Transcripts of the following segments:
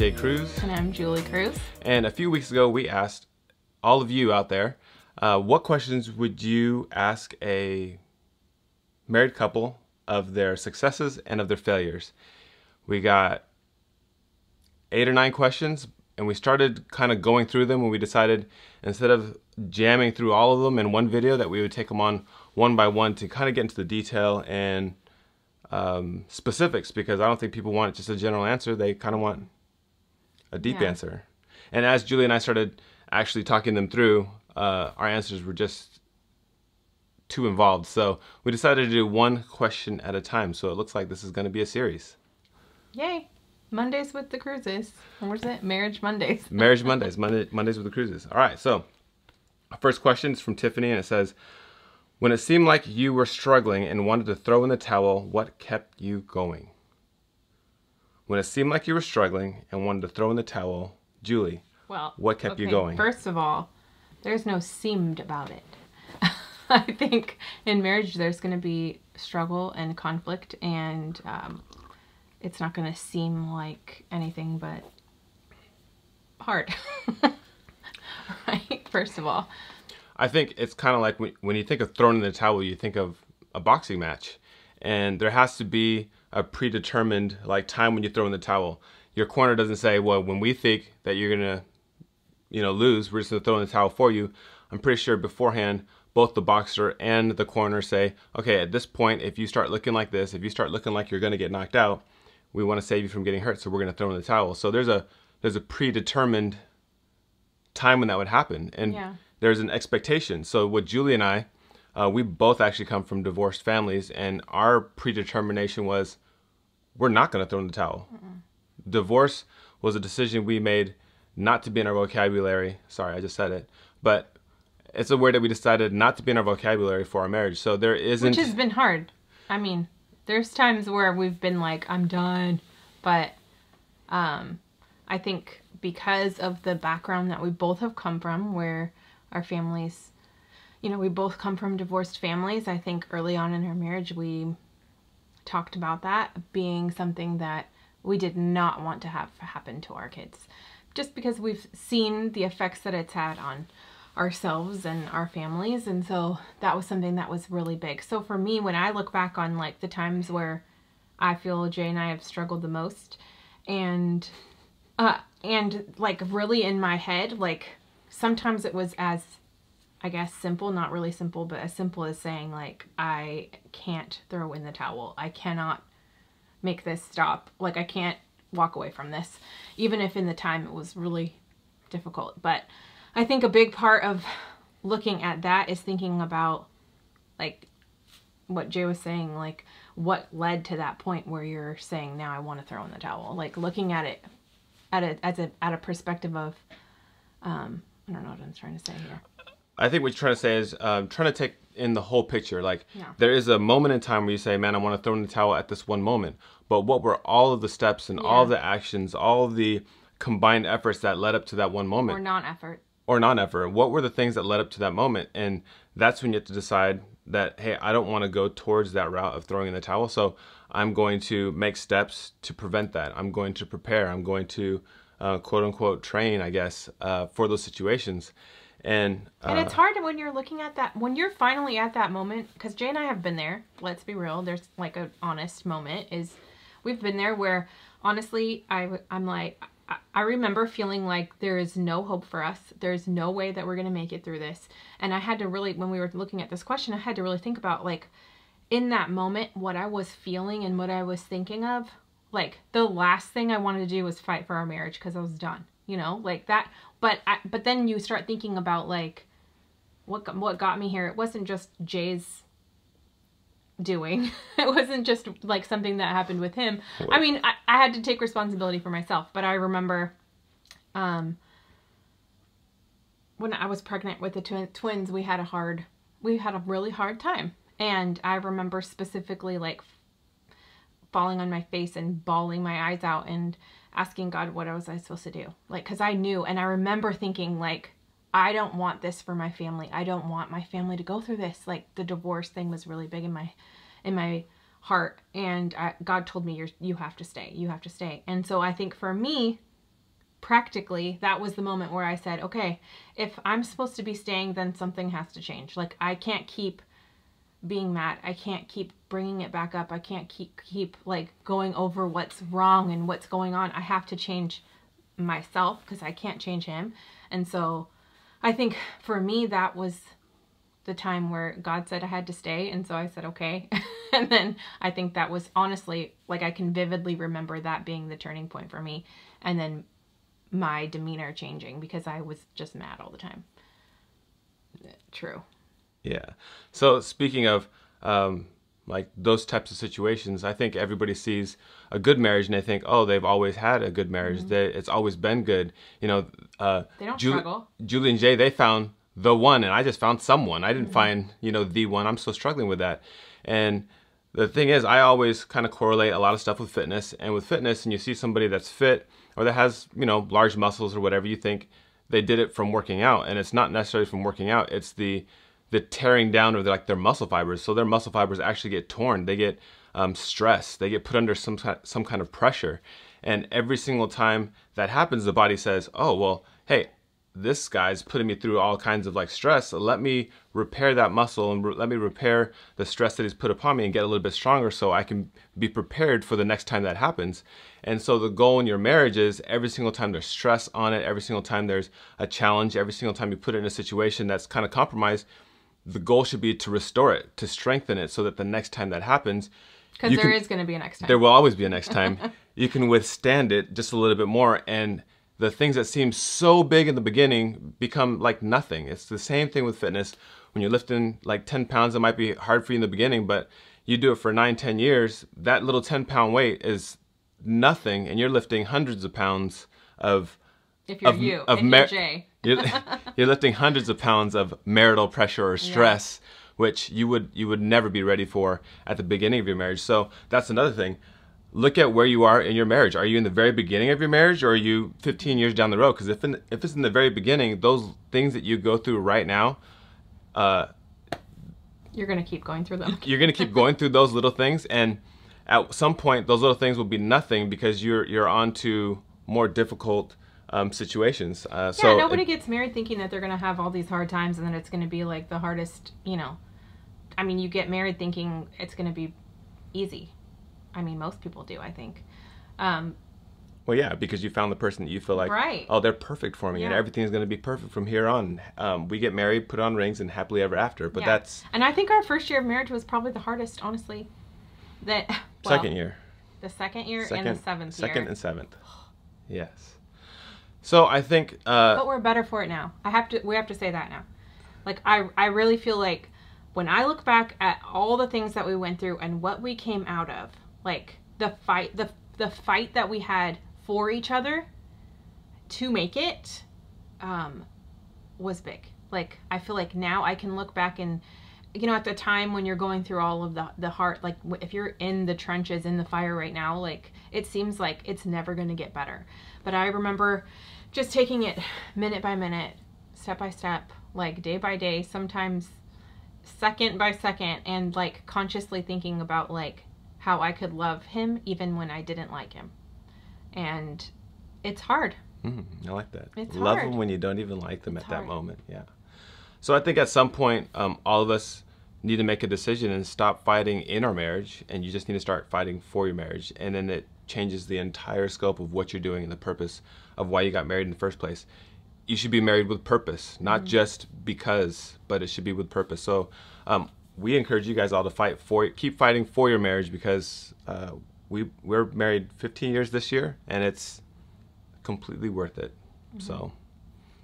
Jay Cruz. And I'm Julie Cruz. And a few weeks ago, we asked all of you out there, what questions would you ask a married couple of their successes and of their failures? We got 8 or 9 questions, and we started kind of going through them, and we decided instead of jamming through all of them in one video that we would take them on one by one to kind of get into the detail and specifics, because I don't think people want just a general answer. They kind of want a deep answer. And as Julie and I started actually talking them through, our answers were just too involved. So we decided to do one question at a time. So it looks like this is going to be a series. Yay. Mondays with the Cruzes. What was it? Marriage Mondays. Marriage Mondays. Mondays with the Cruzes. All right. So our first question is from Tiffany, and it says, when it seemed like you were struggling and wanted to throw in the towel, what kept you going? When it seemed like you were struggling and wanted to throw in the towel, Julie, what kept you going? First of all, there's no seemed about it. I think in marriage there's going to be struggle and conflict, and it's not going to seem like anything but hard. Right? First of all. I think it's kind of like when you think of throwing in the towel, you think of a boxing match. And there has to be a predetermined time when you throw in the towel. Your corner doesn't say, well, when we think that you're going to lose, we're just going to throw in the towel for you. I'm pretty sure beforehand, both the boxer and the corner say, okay, at this point, if you start looking like this, if you start looking like you're going to get knocked out, we want to save you from getting hurt, so we're going to throw in the towel. So there's a predetermined time when that would happen, and there's an expectation. So what Julie and I, we both actually come from divorced families, and our predetermination was we're not going to throw in the towel. Divorce was a decision we made not to be in our vocabulary. Sorry, I just said it, but it's a word that we decided not to be in our vocabulary for our marriage. So there isn't... Which has been hard. I mean, there's times where we've been like, I'm done. But I think because of the background that we both have come from, where our families, we both come from divorced families. I think early on in our marriage, we talked about that being something that we did not want to have happen to our kids. Just because we've seen the effects that it's had on ourselves and our families, and so that was something that was really big. So for me, when I look back on the times where I feel Jay and I have struggled the most, and really in my head, sometimes it was as, I guess, simple, not really simple, but as simple as saying I can't throw in the towel. I cannot make this stop. I can't walk away from this, even if in the time it was really difficult. But I think a big part of looking at that is thinking about what Jay was saying, what led to that point where you're saying, now I want to throw in the towel. Looking at it at a perspective of, I don't know what I'm trying to say here. I think what you're trying to say is trying to take in the whole picture. There is a moment in time where you say, man, I want to throw in the towel at this one moment. But what were all of the steps and all of the actions, all of the combined efforts that led up to that one moment? Or non-effort. What were the things that led up to that moment? And that's when you have to decide that, hey, I don't want to go towards that route of throwing in the towel. So I'm going to make steps to prevent that. I'm going to prepare. I'm going to quote unquote train, I guess, for those situations. And it's hard when you're looking at that, when you're finally at that moment, because Jay and I have been there. Let's be real. There's an honest moment we've been there where honestly, I'm like, I remember feeling like there is no hope for us. There's no way that we're going to make it through this. And I had to really, when we were looking at this question, I had to really think about in that moment, what I was feeling and what I was thinking of. The last thing I wanted to do was fight for our marriage because I was done, that. But then you start thinking about what got me here. It wasn't just Jay's doing. It wasn't just something that happened with him. I mean, I had to take responsibility for myself, but I remember when I was pregnant with the twins, we had a really hard time. And I remember specifically falling on my face and bawling my eyes out and asking God, what was I supposed to do? Cause I knew, and I remember thinking I don't want this for my family. I don't want my family to go through this. The divorce thing was really big in my heart, and God told me, you have to stay. You have to stay. And so I think for me, practically, that was the moment where I said, okay, if I'm supposed to be staying, then something has to change. Like, I can't keep being mad. I can't keep bringing it back up. I can't keep like going over what's wrong and what's going on. I have to change myself because I can't change him. And so I think for me, that was the time where God said I had to stay. And so I said, okay. And then I think that was honestly, like, I can vividly remember that being the turning point for me. And then my demeanor changing because I was just mad all the time. True. Yeah. So speaking of like those types of situations, I think everybody sees a good marriage and they think, oh, they've always had a good marriage. It's always been good. You know, they don't struggle. Julie and Jay, they found the one, and I just found someone. I didn't find, you know, the one. I'm still struggling with that. And the thing is, I always kind of correlate a lot of stuff with fitness. And with fitness, and you see somebody that's fit or that has, you know, large muscles or whatever, you think they did it from working out. And it's not necessarily from working out. It's the tearing down of like their muscle fibers. So their muscle fibers actually get torn. They get stressed. They get put under some kind of pressure. And every single time that happens, the body says, oh, well, hey, this guy's putting me through all kinds of like stress. So let me repair that muscle and let me repair the stress that he's put upon me and get a little bit stronger so I can be prepared for the next time that happens. And so the goal in your marriage is every single time there's stress on it, every single time there's a challenge, every single time you put it in a situation that's kind of compromised, the goal should be to restore it, to strengthen it so that the next time that happens, because there is going to be a next time. There will always be a next time. You can withstand it just a little bit more, and the things that seem so big in the beginning become like nothing. It's the same thing with fitness. When you're lifting like 10 pounds, it might be hard for you in the beginning, but you do it for 9-10 years, that little 10-pound weight is nothing, and you're lifting hundreds of pounds of... If you're you're Jay. You're lifting hundreds of pounds of marital pressure or stress, which you would never be ready for at the beginning of your marriage. So that's another thing. Look at where you are in your marriage. Are you in the very beginning of your marriage, or are you 15 years down the road? Because if it's in the very beginning, those things that you go through right now, you're going to keep going through them. You're going to keep going through those little things, and at some point, those little things will be nothing because you're on to more difficult situations. So nobody gets married thinking that they're going to have all these hard times and then it's going to be like the hardest, you know. I mean, you get married thinking it's going to be easy. I mean, most people do, I think. Well, yeah, because you found the person that you feel like, oh, they're perfect for me, and everything's going to be perfect from here on. We get married, put on rings, and happily ever after. But that's... And I think our first year of marriage was probably the hardest, honestly. Second year. The second year and the seventh year. Second and seventh. Yes. So I think... but we're better for it now. We have to say that now. Like, I really feel like when I look back at all the things that we went through and what we came out of, like the fight that we had for each other to make it was big. Like, I feel like now I can look back and, you know, at the time when you're going through all of the heart, like if you're in the trenches, in the fire right now, like it seems like it's never going to get better. But I remember just taking it minute by minute, step by step, like day by day, sometimes second by second, and like consciously thinking about like how I could love him even when I didn't like him. And it's hard. I like that. It's love hard. them when you don't even like them it's at hard. that moment. Yeah. So I think at some point, all of us need to make a decision and stop fighting in our marriage, and you just need to start fighting for your marriage. And then it changes the entire scope of what you're doing and the purpose of why you got married in the first place. You should be married with purpose, not just because, but it should be with purpose. So we encourage you guys all to keep fighting for your marriage, because we're married 15 years this year, and it's completely worth it. So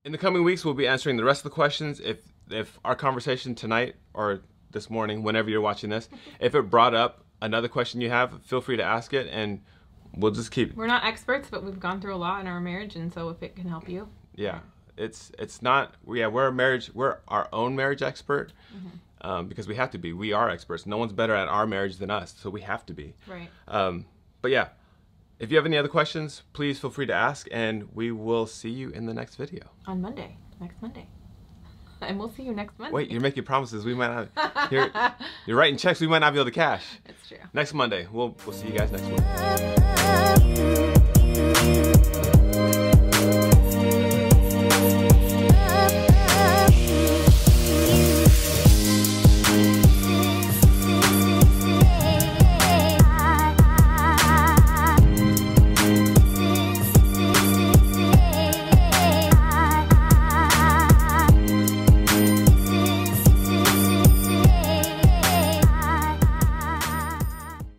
in the coming weeks, we'll be answering the rest of the questions. If our conversation tonight or this morning, whenever you're watching this, if it brought up another question you have, feel free to ask it, and we'll just keep... We're not experts, but we've gone through a lot in our marriage, and so if it can help you. Yeah, it's not... Yeah, we're our own marriage expert, because we have to be. We are experts. No one's better at our marriage than us, so we have to be. Right. But yeah, if you have any other questions, please feel free to ask, and we will see you in the next video. On Monday. Next Monday. And we'll see you next Monday. Wait, you're making promises. We might not... You're writing checks we might not be able to cash. It's true. Next Monday. We'll see you guys next week.